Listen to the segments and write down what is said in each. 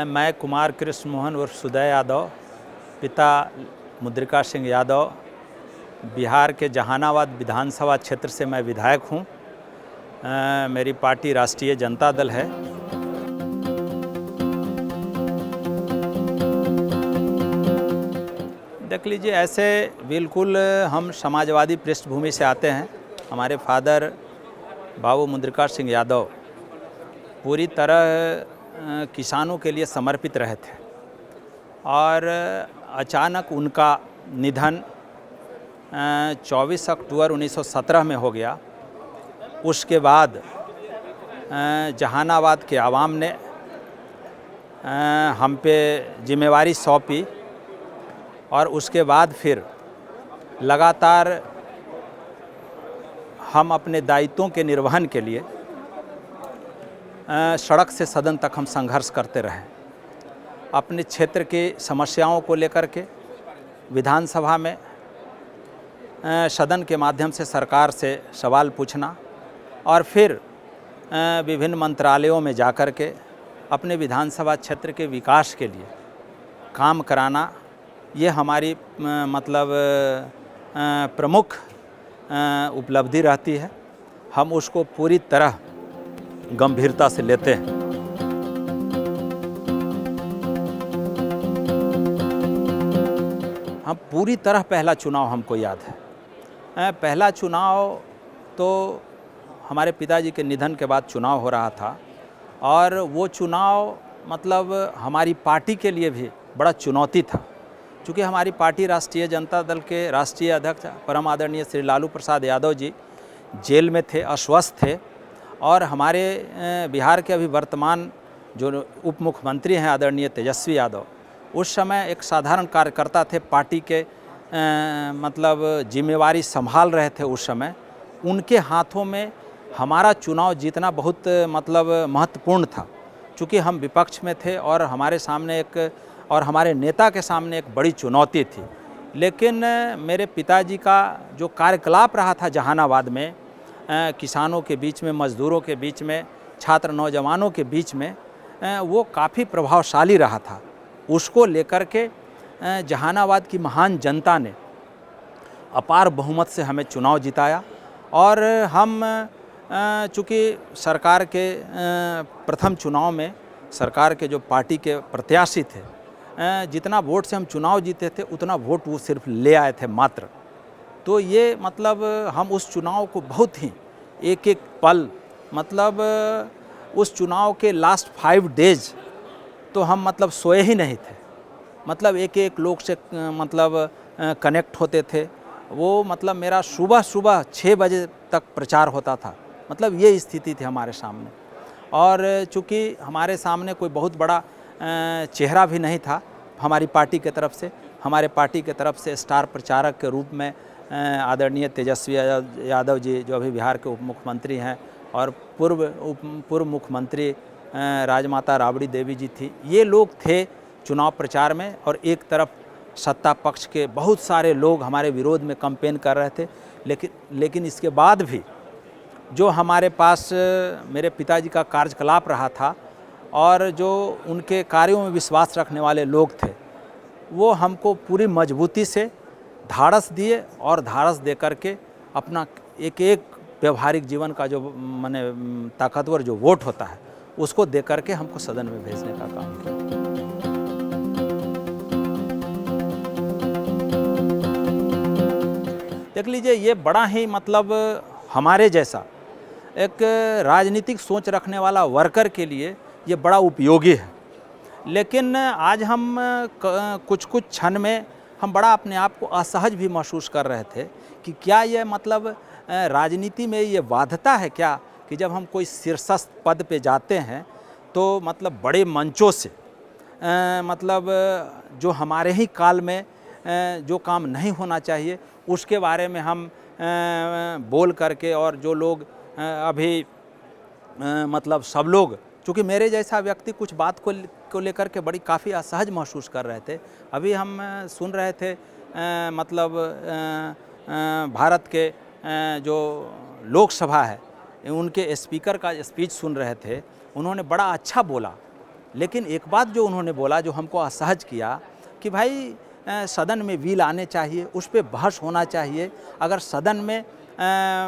मैं कुमार कृष्ण मोहन उर्फ सुदय यादव, पिता मुद्रिका सिंह यादव, बिहार के जहानाबाद विधानसभा क्षेत्र से मैं विधायक हूँ। मेरी पार्टी राष्ट्रीय जनता दल है। देख लीजिए, ऐसे बिल्कुल हम समाजवादी पृष्ठभूमि से आते हैं। हमारे फादर बाबू मुद्रिका सिंह यादव पूरी तरह किसानों के लिए समर्पित रहे थे और अचानक उनका निधन 24 अक्टूबर 1917 में हो गया। उसके बाद जहानाबाद के आवाम ने हम पे जिम्मेवारी सौंपी और उसके बाद फिर लगातार हम अपने दायित्वों के निर्वहन के लिए सड़क से सदन तक हम संघर्ष करते रहे। अपने क्षेत्र की समस्याओं को लेकर के विधानसभा में सदन के माध्यम से सरकार से सवाल पूछना और फिर विभिन्न मंत्रालयों में जाकर के अपने विधानसभा क्षेत्र के विकास के लिए काम कराना, ये हमारी प्रमुख उपलब्धि रहती है। हम उसको पूरी तरह गंभीरता से लेते हैं। हम पूरी तरह पहला चुनाव हमको याद है। पहला चुनाव तो हमारे पिताजी के निधन के बाद चुनाव हो रहा था और वो चुनाव हमारी पार्टी के लिए भी बड़ा चुनौती था, क्योंकि हमारी पार्टी राष्ट्रीय जनता दल के राष्ट्रीय अध्यक्ष परम आदरणीय श्री लालू प्रसाद यादव जी जेल में थे, अस्वस्थ थे और हमारे बिहार के अभी वर्तमान जो उप मुख्यमंत्री हैं आदरणीय तेजस्वी यादव, उस समय एक साधारण कार्यकर्ता थे, पार्टी के जिम्मेवारी संभाल रहे थे उस समय। उनके हाथों में हमारा चुनाव जीतना बहुत महत्वपूर्ण था, क्योंकि हम विपक्ष में थे और हमारे सामने और हमारे नेता के सामने एक बड़ी चुनौती थी। लेकिन मेरे पिताजी का जो कार्यकलाप रहा था जहानाबाद में, किसानों के बीच में, मज़दूरों के बीच में, छात्र नौजवानों के बीच में, वो काफ़ी प्रभावशाली रहा था। उसको लेकर के जहानाबाद की महान जनता ने अपार बहुमत से हमें चुनाव जिताया और हम चूँकि सरकार के प्रथम चुनाव में सरकार के जो पार्टी के प्रत्याशी थे, जितना वोट से हम चुनाव जीते थे उतना वोट वो सिर्फ ले आए थे मात्र। तो ये हम उस चुनाव को बहुत ही एक एक पल उस चुनाव के लास्ट 5 डेज तो हम सोए ही नहीं थे। एक एक लोग से कनेक्ट होते थे। वो मेरा सुबह 6 बजे तक प्रचार होता था। ये स्थिति थी हमारे सामने और चूँकि हमारे सामने कोई बहुत बड़ा चेहरा भी नहीं था हमारी पार्टी के तरफ से। हमारे पार्टी के तरफ से स्टार प्रचारक के रूप में आदरणीय तेजस्वी यादव जी, जो अभी बिहार के उप मुख्यमंत्री हैं, और पूर्व मुख्यमंत्री राजमाता राबड़ी देवी जी थी, ये लोग थे चुनाव प्रचार में। और एक तरफ सत्ता पक्ष के बहुत सारे लोग हमारे विरोध में कैंपेन कर रहे थे। लेकिन इसके बाद भी जो हमारे पास मेरे पिताजी का कार्यकलाप रहा था और जो उनके कार्यों में विश्वास रखने वाले लोग थे, वो हमको पूरी मजबूती से धाड़स दिए और धाड़स दे करके अपना एक एक व्यवहारिक जीवन का जो ताकतवर जो वोट होता है उसको दे करके हमको सदन में भेजने का काम किया। देख लीजिए, ये बड़ा ही हमारे जैसा एक राजनीतिक सोच रखने वाला वर्कर के लिए ये बड़ा उपयोगी है। लेकिन आज हम कुछ क्षण में हम बड़ा अपने आप को असहज भी महसूस कर रहे थे कि क्या ये राजनीति में ये बाध्यता है क्या कि जब हम कोई शीर्षस्थ पद पे जाते हैं तो बड़े मंचों से जो हमारे ही काल में जो काम नहीं होना चाहिए उसके बारे में हम बोल करके, और जो लोग अभी सब लोग, चूँकि मेरे जैसा व्यक्ति कुछ बात को लेकर के बड़ी काफ़ी असहज महसूस कर रहे थे। अभी हम सुन रहे थे भारत के जो लोकसभा है उनके स्पीकर का स्पीच सुन रहे थे। उन्होंने बड़ा अच्छा बोला लेकिन एक बात जो उन्होंने बोला जो हमको असहज किया कि भाई सदन में बिल आने चाहिए, उस पर बहस होना चाहिए। अगर सदन में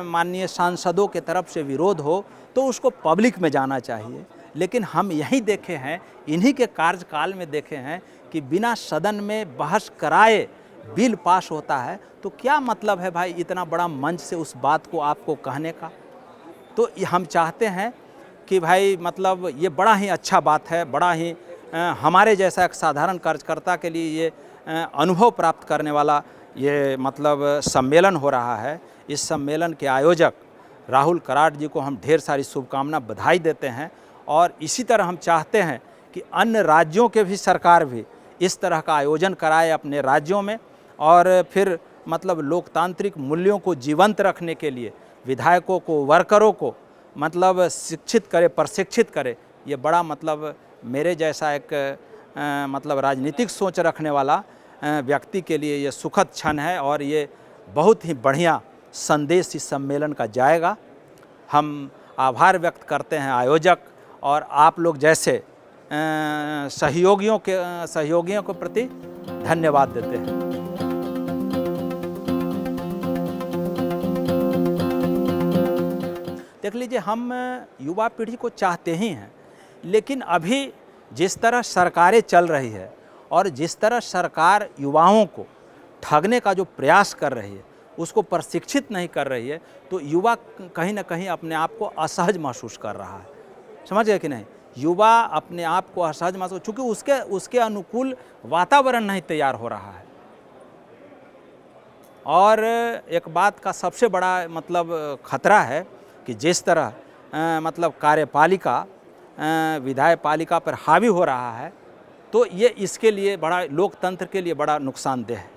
माननीय सांसदों के तरफ से विरोध हो तो उसको पब्लिक में जाना चाहिए। लेकिन हम यही देखे हैं, इन्हीं के कार्यकाल में देखे हैं कि बिना सदन में बहस कराए बिल पास होता है। तो क्या मतलब है भाई इतना बड़ा मंच से उस बात को आपको कहने का। तो हम चाहते हैं कि भाई मतलब ये बड़ा ही अच्छा बात है, बड़ा ही हमारे जैसा एक साधारण कार्यकर्ता के लिए ये अनुभव प्राप्त करने वाला ये मतलब सम्मेलन हो रहा है। इस सम्मेलन के आयोजक राहुल कराड जी को हम ढेर सारी शुभकामना बधाई देते हैं और इसी तरह हम चाहते हैं कि अन्य राज्यों के भी सरकार भी इस तरह का आयोजन कराए अपने राज्यों में और फिर मतलब लोकतांत्रिक मूल्यों को जीवंत रखने के लिए विधायकों को, वर्करों को मतलब शिक्षित करे, प्रशिक्षित करे। ये बड़ा मतलब मेरे जैसा एक मतलब राजनीतिक सोच रखने वाला व्यक्ति के लिए ये सुखद क्षण है और ये बहुत ही बढ़िया संदेश इस सम्मेलन का जाएगा। हम आभार व्यक्त करते हैं आयोजक और आप लोग जैसे सहयोगियों के प्रति धन्यवाद देते हैं। देख लीजिए, हम युवा पीढ़ी को चाहते ही हैं, लेकिन अभी जिस तरह सरकारें चल रही है और जिस तरह सरकार युवाओं को ठगने का जो प्रयास कर रही है उसको प्रशिक्षित नहीं कर रही है, तो युवा कहीं ना कहीं अपने आप को असहज महसूस कर रहा है। समझ गए कि नहीं? युवा अपने आप को असहज महसूस, चूँकि उसके अनुकूल वातावरण नहीं तैयार हो रहा है। और एक बात का सबसे बड़ा मतलब खतरा है कि जिस तरह मतलब कार्यपालिका विधायपालिका पर हावी हो रहा है, तो ये इसके लिए बड़ा, लोकतंत्र के लिए बड़ा नुकसानदेह है।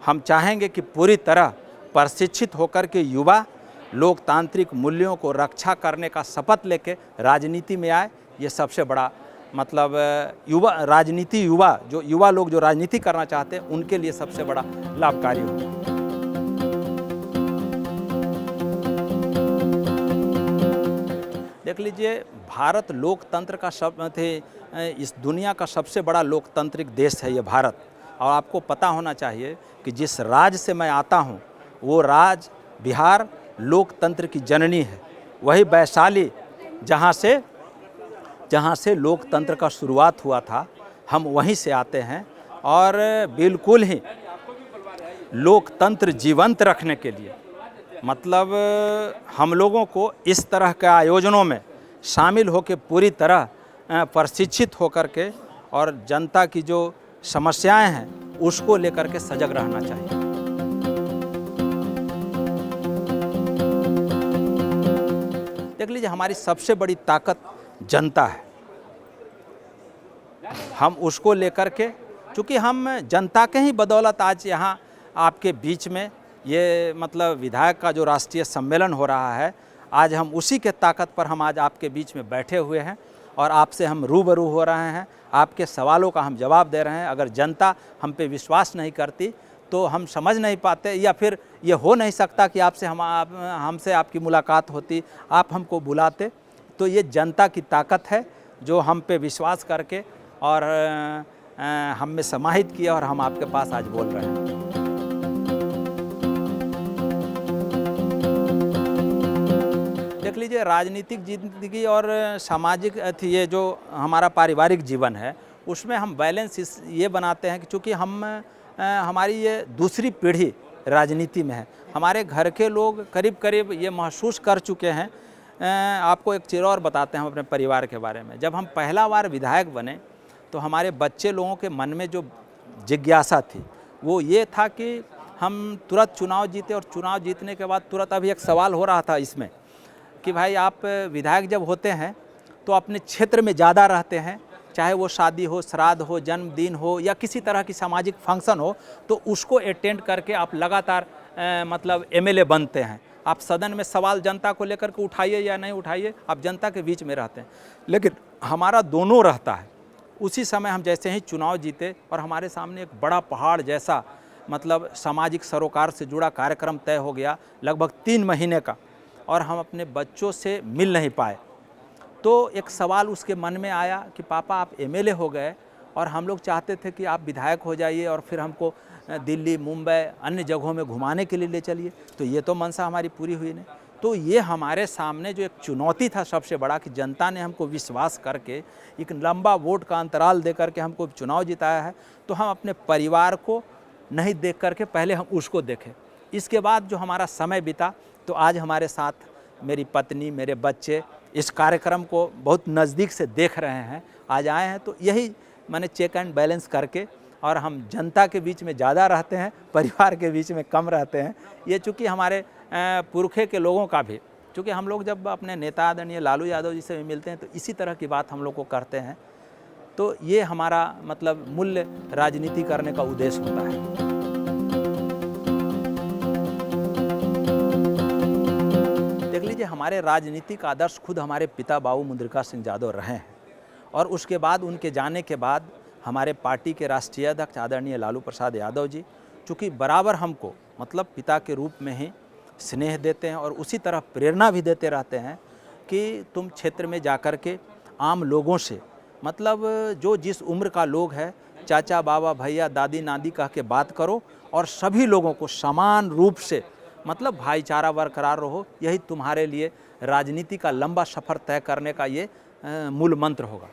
हम चाहेंगे कि पूरी तरह प्रशिक्षित होकर के युवा लोकतांत्रिक मूल्यों को रक्षा करने का शपथ लेके राजनीति में आए। ये सबसे बड़ा मतलब युवा लोग जो राजनीति करना चाहते हैं उनके लिए सबसे बड़ा लाभकारी हो। देख लीजिए, भारत लोकतंत्र का इस दुनिया का सबसे बड़ा लोकतांत्रिक देश है ये भारत। और आपको पता होना चाहिए कि जिस राज्य से मैं आता हूँ वो राज्य बिहार लोकतंत्र की जननी है। वही वैशाली जहाँ से लोकतंत्र का शुरुआत हुआ था, हम वहीं से आते हैं। और बिल्कुल ही लोकतंत्र जीवंत रखने के लिए मतलब हम लोगों को इस तरह के आयोजनों में शामिल होकर पूरी तरह प्रशिक्षित होकर के और जनता की जो समस्याएं हैं उसको लेकर के सजग रहना चाहिए। देख लीजिए, हमारी सबसे बड़ी ताकत जनता है। हम उसको लेकर के, चूँकि हम जनता के ही बदौलत आज यहाँ आपके बीच में ये मतलब विधायक का जो राष्ट्रीय सम्मेलन हो रहा है, आज हम उसी के ताकत पर हम आज आपके बीच में बैठे हुए हैं और आपसे हम रूबरू हो रहे हैं। आपके सवालों का हम जवाब दे रहे हैं। अगर जनता हम पे विश्वास नहीं करती तो हम समझ नहीं पाते, या फिर ये हो नहीं सकता कि हमसे आपकी मुलाकात होती, आप हमको बुलाते। तो ये जनता की ताकत है जो हम पे विश्वास करके और हम में समाहित किया और हम आपके पास आज बोल रहे हैं। देख लीजिए, राजनीतिक जिंदगी और सामाजिक ये जो हमारा पारिवारिक जीवन है उसमें हम बैलेंस ये बनाते हैं कि चूँकि हमारी ये दूसरी पीढ़ी राजनीति में है। हमारे घर के लोग करीब करीब ये महसूस कर चुके हैं। आपको एक चीज़ और बताते हैं हम अपने परिवार के बारे में। जब हम पहला बार विधायक बने तो हमारे बच्चे लोगों के मन में जो जिज्ञासा थी वो ये था कि हम तुरंत चुनाव जीते, और चुनाव जीतने के बाद तुरंत अभी एक सवाल हो रहा था इसमें कि भाई आप विधायक जब होते हैं तो अपने क्षेत्र में ज़्यादा रहते हैं, चाहे वो शादी हो, श्राद्ध हो, जन्मदिन हो या किसी तरह की सामाजिक फंक्शन हो, तो उसको अटेंड करके आप लगातार मतलब एमएलए बनते हैं। आप सदन में सवाल जनता को लेकर के उठाइए या नहीं उठाइए, आप जनता के बीच में रहते हैं। लेकिन हमारा दोनों रहता है। उसी समय हम जैसे ही चुनाव जीते और हमारे सामने एक बड़ा पहाड़ जैसा मतलब सामाजिक सरोकार से जुड़ा कार्यक्रम तय हो गया, लगभग 3 महीने का, और हम अपने बच्चों से मिल नहीं पाए। तो एक सवाल उसके मन में आया कि पापा आप एमएलए हो गए और हम लोग चाहते थे कि आप विधायक हो जाइए और फिर हमको दिल्ली, मुंबई, अन्य जगहों में घुमाने के लिए ले चलिए। तो ये तो मनसा हमारी पूरी हुई नहीं। तो ये हमारे सामने जो एक चुनौती था सबसे बड़ा कि जनता ने हमको विश्वास करके एक लंबा वोट का अंतराल दे करके हमको चुनाव जिताया है, तो हम अपने परिवार को नहीं देख करके पहले हम उसको देखें। इसके बाद जो हमारा समय बीता, तो आज हमारे साथ मेरी पत्नी, मेरे बच्चे इस कार्यक्रम को बहुत नज़दीक से देख रहे हैं, आज आए हैं। तो यही मैंने चेक एंड बैलेंस करके, और हम जनता के बीच में ज़्यादा रहते हैं, परिवार के बीच में कम रहते हैं। ये चूँकि हमारे पुरखे के लोगों का भी, चूँकि हम लोग जब अपने नेता आदरणीय लालू यादव जी से भी मिलते हैं तो इसी तरह की बात हम लोग को करते हैं। तो ये हमारा मतलब मूल्य राजनीति करने का उद्देश्य होता है। देख लीजिए, हमारे राजनीतिक आदर्श खुद हमारे पिता बाबू मुद्रिका सिंह यादव रहे हैं, और उसके बाद उनके जाने के बाद हमारे पार्टी के राष्ट्रीय अध्यक्ष आदरणीय लालू प्रसाद यादव जी चूँकि बराबर हमको मतलब पिता के रूप में ही स्नेह देते हैं और उसी तरह प्रेरणा भी देते रहते हैं कि तुम क्षेत्र में जाकर के आम लोगों से, मतलब जो जिस उम्र का लोग है, चाचा, बाबा, भैया, दादी, नानी कह के बात करो और सभी लोगों को समान रूप से मतलब भाईचारा बरकरार रहो। यही तुम्हारे लिए राजनीति का लंबा सफ़र तय करने का ये मूल मंत्र होगा।